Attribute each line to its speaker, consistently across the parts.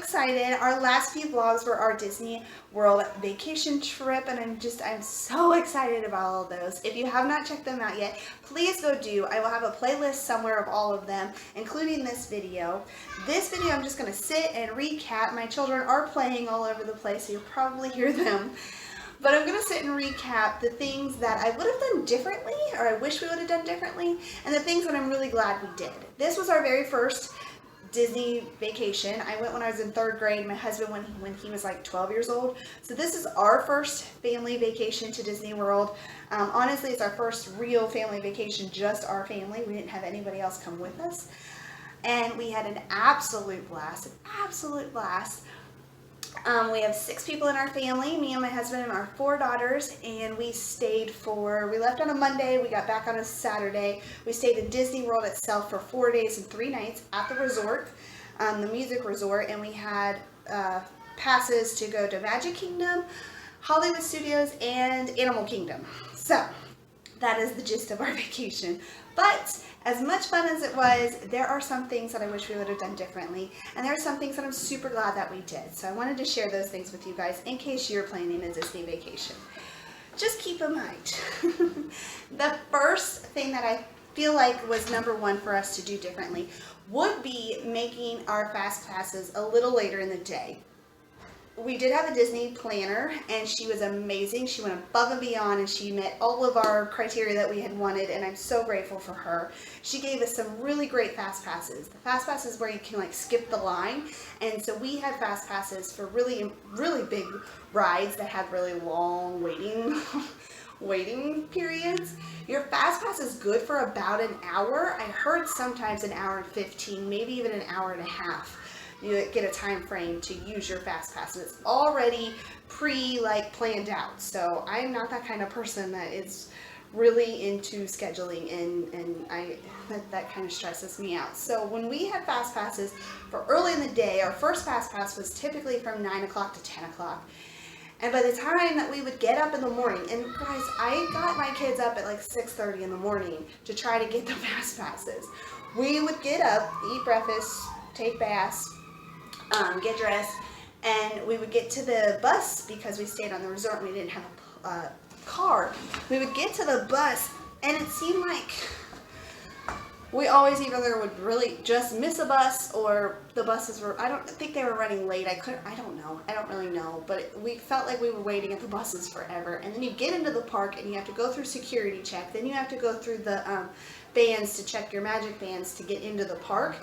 Speaker 1: excited. Our last few vlogs were our Disney World vacation trip, and I'm so excited about all of those. If you have not checked them out yet, please go do. I will have a playlist somewhere of all of them, including this video. This video I'm just going to sit and recap. My children are playing all over the place, so you'll probably hear them. But I'm going to sit and recap the things that I would have done differently, or I wish we would have done differently, and the things that I'm really glad we did. This was our very first Disney vacation. I went when I was in 3rd grade, my husband when he was like 12 years old. So this is our first family vacation to Disney World. Honestly, it's our first real family vacation, just our family. We didn't have anybody else come with us. And we had an absolute blast, We have 6 people in our family, me and my husband and our 4 daughters, and we left on a Monday, we got back on a Saturday. We stayed in Disney World itself for 4 days and 3 nights at the resort, the music resort, and we had passes to go to Magic Kingdom, Hollywood Studios, and Animal Kingdom. So that is the gist of our vacation. But as much fun as it was, there are some things that I wish we would have done differently, and there are some things that I'm super glad that we did. So I wanted to share those things with you guys in case you're planning a Disney vacation. Just keep in mind, the first thing that I feel like was number one for us to do differently would be making our fast passes a little later in the day. We did have a Disney planner, and she was amazing. She went above and beyond, and she met all of our criteria that we had wanted, and I'm so grateful for her. She gave us some really great fast passes. The fast passes where you can like skip the line, and so we had fast passes for really, really big rides that had really long waiting periods. Your fast pass is good for about an hour. I heard sometimes an hour and 15, maybe even an hour and a half. You get a time frame to use your fast pass, and it's already planned out. So I'm not that kind of person that is really into scheduling, and that kind of stresses me out. So when we had fast passes for early in the day, our first fast pass was typically from 9 o'clock to 10 o'clock. And by the time that we would get up in the morning, and guys, I got my kids up at like 6:30 in the morning to try to get the fast passes. We would get up, eat breakfast, take baths, get dressed, and we would get to the bus because we stayed on the resort and we didn't have a car. We would get to the bus, and it seemed like we always either would really just miss a bus, or the buses were, I don't think they were running late. I don't really know, but we felt like we were waiting at the buses forever. And then you get into the park and you have to go through security check. Then you have to go through the bands to check your magic bands to get into the park.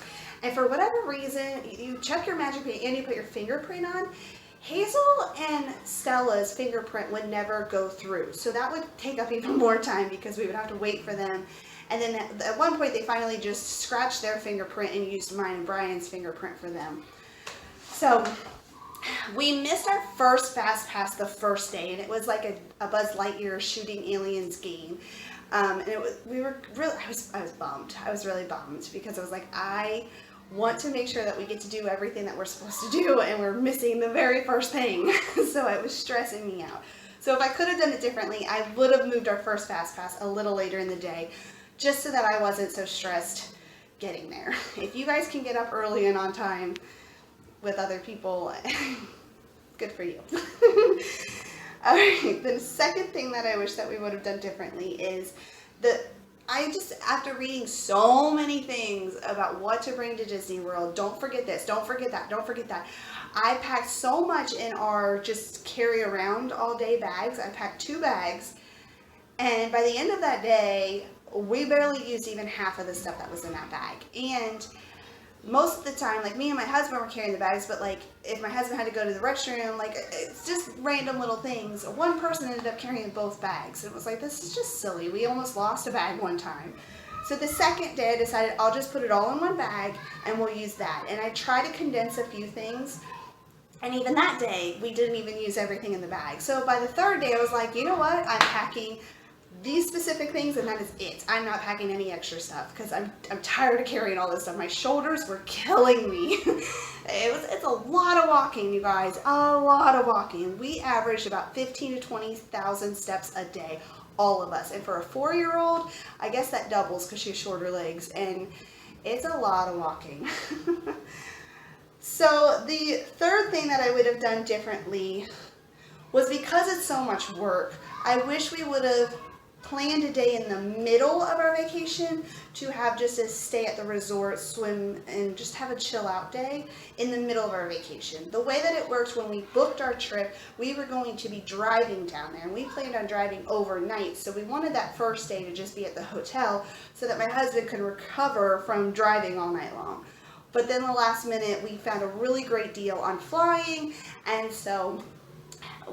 Speaker 1: And for whatever reason, you check your magic band and you put your fingerprint on. Hazel and Stella's fingerprint would never go through. So that would take up even more time because we would have to wait for them. And then at one point they finally just scratched their fingerprint and used mine and Brian's fingerprint for them. So we missed our first fast pass the first day, and it was like a Buzz Lightyear shooting aliens game. And I was bummed. I was really bummed because I was like, I want to make sure that we get to do everything that we're supposed to do, and we're missing the very first thing. So it was stressing me out. So if I could have done it differently, I would have moved our first fast pass a little later in the day, just so that I wasn't so stressed getting there. If you guys can get up early and on time with other people, good for you. All right, the second thing that I wish that we would have done differently is after reading so many things about what to bring to Disney World, don't forget this, don't forget that, don't forget that. I packed so much in our just carry around all day bags. I packed 2 bags, and by the end of that day, we barely used even half of the stuff that was in that bag. And most of the time, like, me and my husband were carrying the bags, but like if my husband had to go to the restroom, like, it's just random little things. One person ended up carrying both bags. It was like, this is just silly. We almost lost a bag one time. So the second day I decided I'll just put it all in one bag and we'll use that. And I tried to condense a few things. And even that day, we didn't even use everything in the bag. So by the third day, I was like, you know what? I'm packing these specific things, and that is it. I'm not packing any extra stuff because I'm tired of carrying all this stuff. My shoulders were killing me. It's a lot of walking, you guys. A lot of walking. We averaged about 15 to 20,000 steps a day, all of us. And for a 4-year-old, I guess that doubles because she has shorter legs, and it's a lot of walking. So the third thing that I would have done differently was, because it's so much work, I wish we would have planned a day in the middle of our vacation to have just a stay at the resort, swim, and just have a chill out day in the middle of our vacation. The way that it worked when we booked our trip, we were going to be driving down there, and we planned on driving overnight, so we wanted that first day to just be at the hotel so that my husband could recover from driving all night long. But then the last minute, we found a really great deal on flying, and so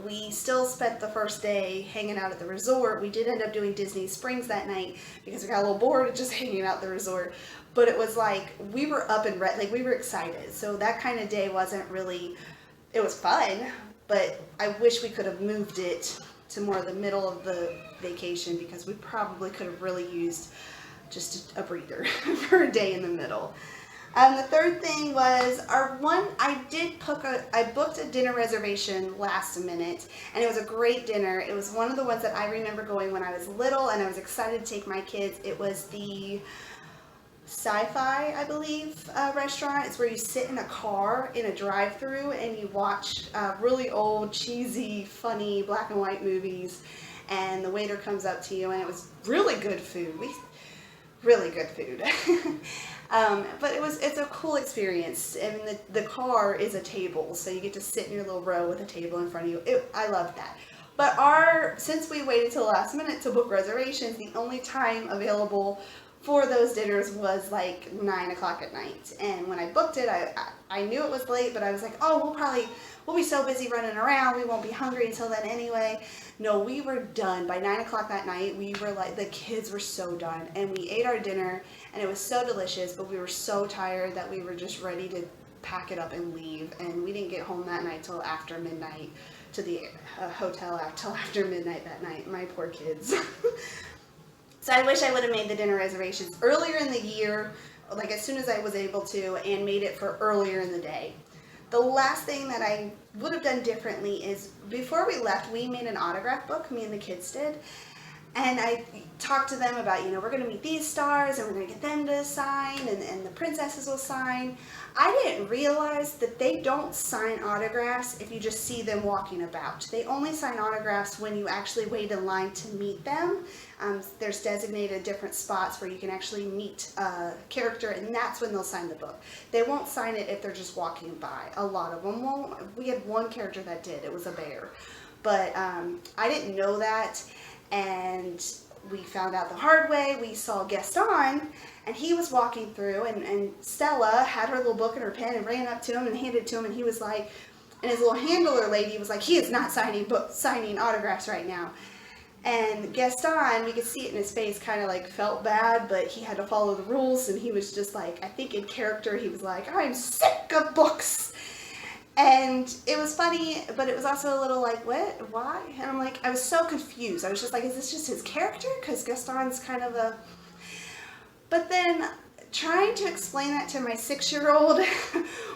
Speaker 1: we still spent the first day hanging out at the resort. We did end up doing Disney Springs that night because we got a little bored of just hanging out at the resort. But it was like, we were up and ready, like we were excited. So that kind of day wasn't really, it was fun, but I wish we could have moved it to more the middle of the vacation, because we probably could have really used just a breather for a day in the middle. The third thing was I booked a dinner reservation last minute, and it was a great dinner. It was one of the ones that I remember going when I was little, and I was excited to take my kids. It was the Sci-Fi, I believe, restaurant. It's where you sit in a car in a drive-through and you watch really old, cheesy, funny black and white movies, and the waiter comes up to you, and it was really good food. Really good food. But it's a cool experience. I mean, the car is a table, so you get to sit in your little row with a table in front of you. I loved that. But since we waited till the last minute to book reservations, the only time available for those dinners was like 9 o'clock at night. And when I booked it, I knew it was late, but I was like, oh, we'll be so busy running around, we won't be hungry until then anyway. No, we were done. By 9 o'clock that night, we were like, the kids were so done. And we ate our dinner, and it was so delicious, but we were so tired that we were just ready to pack it up and leave. And we didn't get home that night till after midnight, to the hotel till after midnight that night. My poor kids. So I wish I would have made the dinner reservations earlier in the year, like as soon as I was able to, and made it for earlier in the day. The last thing that I would have done differently is, before we left, we made an autograph book, me and the kids did. And I talked to them about, we're going to meet these stars, and we're going to get them to sign, and the princesses will sign. I didn't realize that they don't sign autographs if you just see them walking about. They only sign autographs when you actually wait in line to meet them. There's designated different spots where you can actually meet a character, and that's when they'll sign the book. They won't sign it if they're just walking by. A lot of them won't. We had one character that did. It was a bear. But I didn't know that. And we found out the hard way. We saw Gaston, and he was walking through, and Stella had her little book and her pen and ran up to him and handed it to him, and he was like, and his little handler lady was like, he is not signing autographs right now. And Gaston, we could see it in his face, kind of like felt bad, but he had to follow the rules, and he was just like, I think in character, he was like, I'm sick of books. And it was funny, but it was also a little like, what? Why? And I'm like, I was so confused. I was just like, is this just his character? Because Gaston's kind of a... But then trying to explain that to my 6-year-old,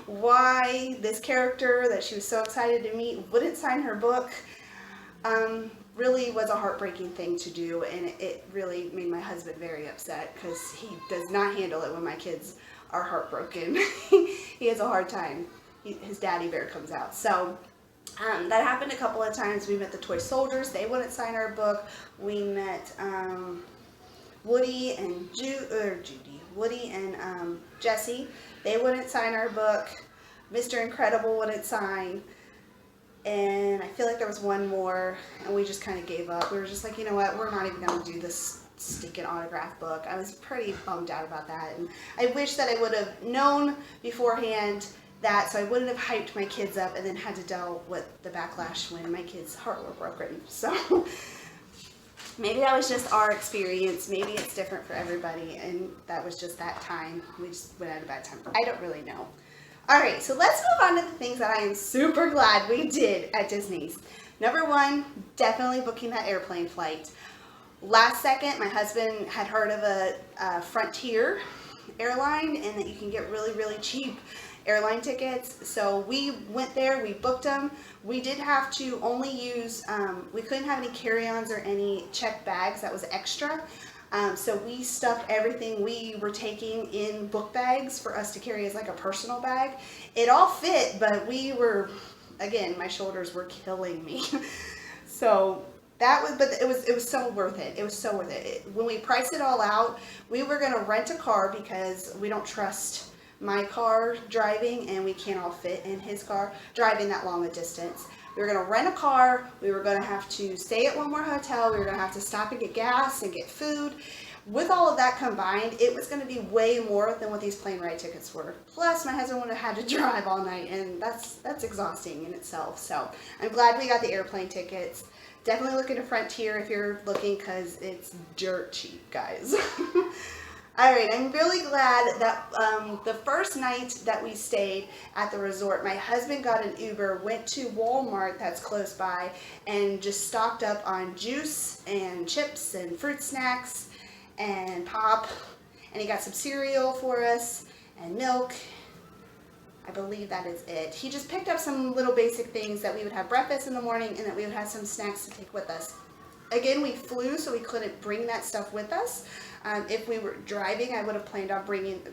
Speaker 1: why this character that she was so excited to meet wouldn't sign her book, really was a heartbreaking thing to do. And it really made my husband very upset, because he does not handle it when my kids are heartbroken. He has a hard time. His daddy bear comes out. So that happened a couple of times. We met the toy soldiers. They wouldn't sign our book. We met Woody and Woody and Jesse. They wouldn't sign our book. Mr. Incredible wouldn't sign. And I feel like there was one more, and we just kind of gave up. We were just like, you know what, we're not even going to do this stinking autograph book. I was pretty bummed out about that. And I wish that I would have known beforehand that, so I wouldn't have hyped my kids up and then had to deal with the backlash when my kids' heart were broken. So maybe that was just our experience. Maybe it's different for everybody, and that was just that time. We just went at a bad time. I don't really know. All right, so let's move on to the things that I am super glad we did at Disney's. Number one, definitely booking that airplane flight. Last second, my husband had heard of a Frontier airline, and that you can get really, really cheap airline tickets. So we went there, we booked them. We did have to only use, we couldn't have any carry-ons or any checked bags. That was extra. So we stuffed everything we were taking in book bags for us to carry as like a personal bag. It all fit, but we were, again, my shoulders were killing me. So that was, but it was so worth it. It was so worth it. When we priced it all out, we were gonna rent a car because we don't trust my car driving, and we can't all fit in his car driving that long a distance. We were gonna rent a car. We were gonna have to stay at one more hotel. We were gonna have to stop and get gas and get food. With all of that combined, it was gonna be way more than what these plane ride tickets were. Plus, my husband would have had to drive all night, and that's exhausting in itself. So I'm glad we got the airplane tickets. Definitely look into Frontier if you're looking, because it's dirt cheap, guys. All right, I'm really glad that the first night that we stayed at the resort, my husband got an Uber, went to Walmart that's close by, and just stocked up on juice and chips and fruit snacks and pop, and he got some cereal for us and milk. I believe that is it. He just picked up some little basic things that we would have breakfast in the morning, and that we would have some snacks to take with us. Again, we flew, so we couldn't bring that stuff with us. If we were driving, I would have planned on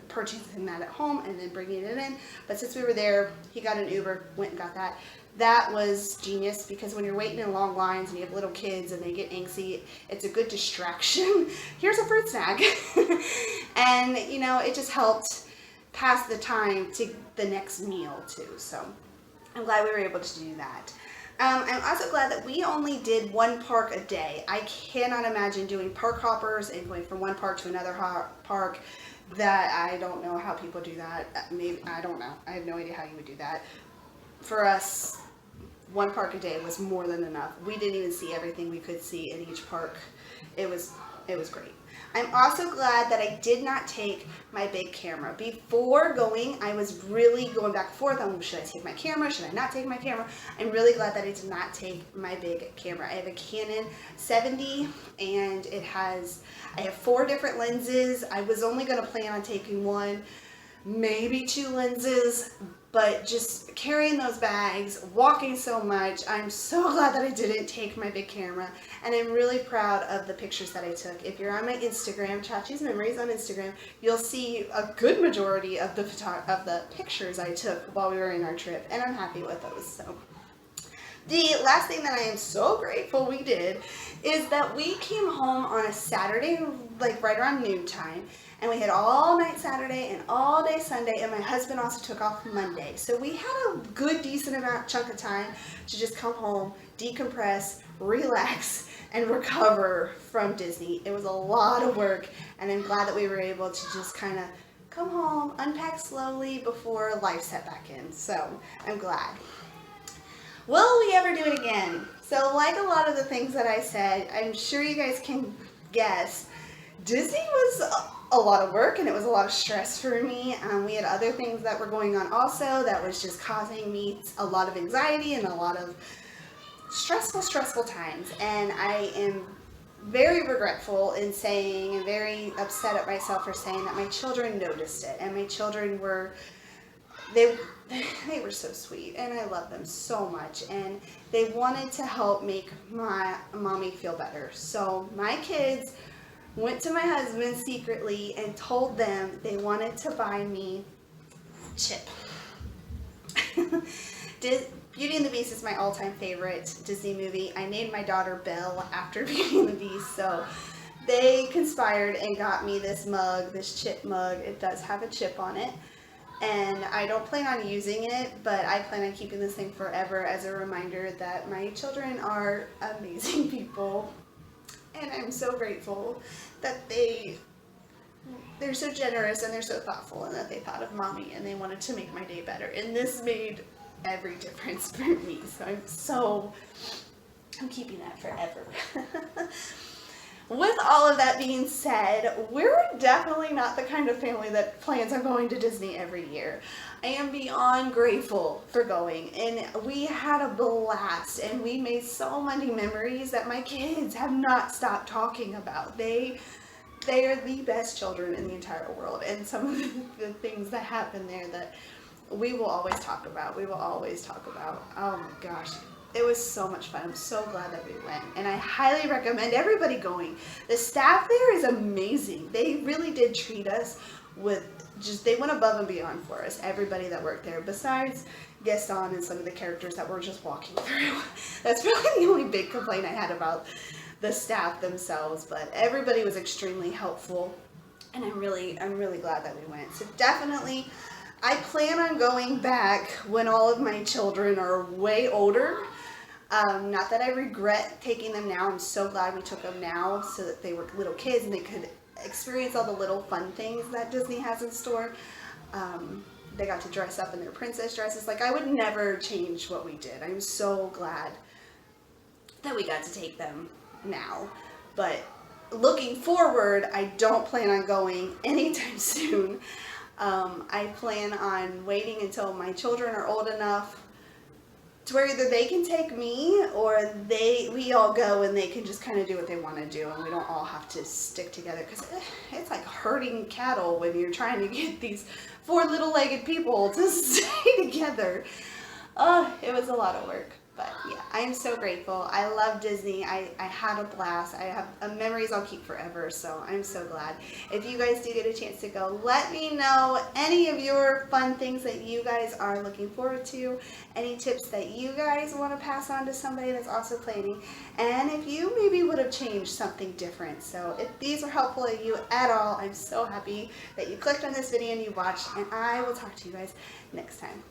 Speaker 1: purchasing that at home and then bringing it in. But since we were there, he got an Uber, went and got that. That was genius, because when you're waiting in long lines and you have little kids and they get angsty, it's a good distraction. Here's a fruit snack. And, you know, it just helped pass the time to the next meal too. So I'm glad we were able to do that. I'm also glad that we only did one park a day. I cannot imagine doing park hoppers and going from one park to another park. That I don't know how people do that. Maybe, I don't know. I have no idea how you would do that. For us, one park a day was more than enough. We didn't even see everything we could see in each park. It was great. I'm also glad that I did not take my big camera. Before going, I was really going back and forth on, should I take my camera? Should I not take my camera? I'm really glad that I did not take my big camera. I have a Canon 70, and I have 4 different lenses. I was only going to plan on taking 1, maybe 2 lenses, but just carrying those bags, walking so much, I'm so glad that I didn't take my big camera, and I'm really proud of the pictures that I took. If you're on my Instagram, Chachi's Memories on Instagram, you'll see a good majority of the pictures I took while we were in our trip, and I'm happy with those. So the last thing that I am so grateful we did is that we came home on a Saturday, like right around noontime, and we had all night Saturday and all day Sunday, and my husband also took off Monday. So we had a good, decent chunk of time to just come home, decompress, relax, and recover from Disney. It was a lot of work, and I'm glad that we were able to just kind of come home, unpack slowly before life set back in. So I'm glad. Will we ever do it again? So like a lot of the things that I said, I'm sure you guys can guess, Disney was a lot of work, and it was a lot of stress for me. We had other things that were going on also that was just causing me a lot of anxiety and a lot of stressful times. And I am very regretful in saying, and very upset at myself for saying, that my children noticed it, and my children were, they were so sweet, and I love them so much, and they wanted to help make my mommy feel better. So my kids went to my husband secretly and told them they wanted to buy me Chip. Beauty and the Beast is my all-time favorite Disney movie. I named my daughter Belle after Beauty and the Beast, so they conspired and got me this mug, this Chip mug. It does have a chip on it, and I don't plan on using it, but I plan on keeping this thing forever as a reminder that my children are amazing people. And I'm so grateful that they're so generous, and they're so thoughtful, and that they thought of mommy and they wanted to make my day better. And this made every difference for me. So I'm keeping that forever. With all of that being said, we're definitely not the kind of family that plans on going to Disney every year. I am beyond grateful for going, and we had a blast, and we made so many memories that my kids have not stopped talking about. They are the best children in the entire world, and some of the things that happen there that we will always talk about. Oh my gosh. it was so much fun. I'm so glad that we went, and I highly recommend everybody going. The staff there is amazing. They really did treat us with they went above and beyond for us. Everybody that worked there, besides Gaston and some of the characters that were just walking through. That's really the only big complaint I had about the staff themselves, but everybody was extremely helpful, and I'm really glad that we went. So definitely, I plan on going back when all of my children are way older. Not that I regret taking them now. I'm so glad we took them now so that they were little kids and they could experience all the little fun things that Disney has in store. They got to dress up in their princess dresses. Like, I would never change what we did. I'm so glad that we got to take them now. But looking forward, I don't plan on going anytime soon. I plan on waiting until my children are old enough to where either they can take me or we all go and they can just kind of do what they want to do, and we don't all have to stick together, because it's like herding cattle when you're trying to get these 4 little-legged people to stay together. It was a lot of work. But yeah, I am so grateful. I love Disney. I had a blast. I have memories I'll keep forever, so I'm so glad. If you guys do get a chance to go, let me know any of your fun things that you guys are looking forward to, any tips that you guys want to pass on to somebody that's also planning, and if you maybe would have changed something different. So if these are helpful to you at all, I'm so happy that you clicked on this video and you watched, and I will talk to you guys next time.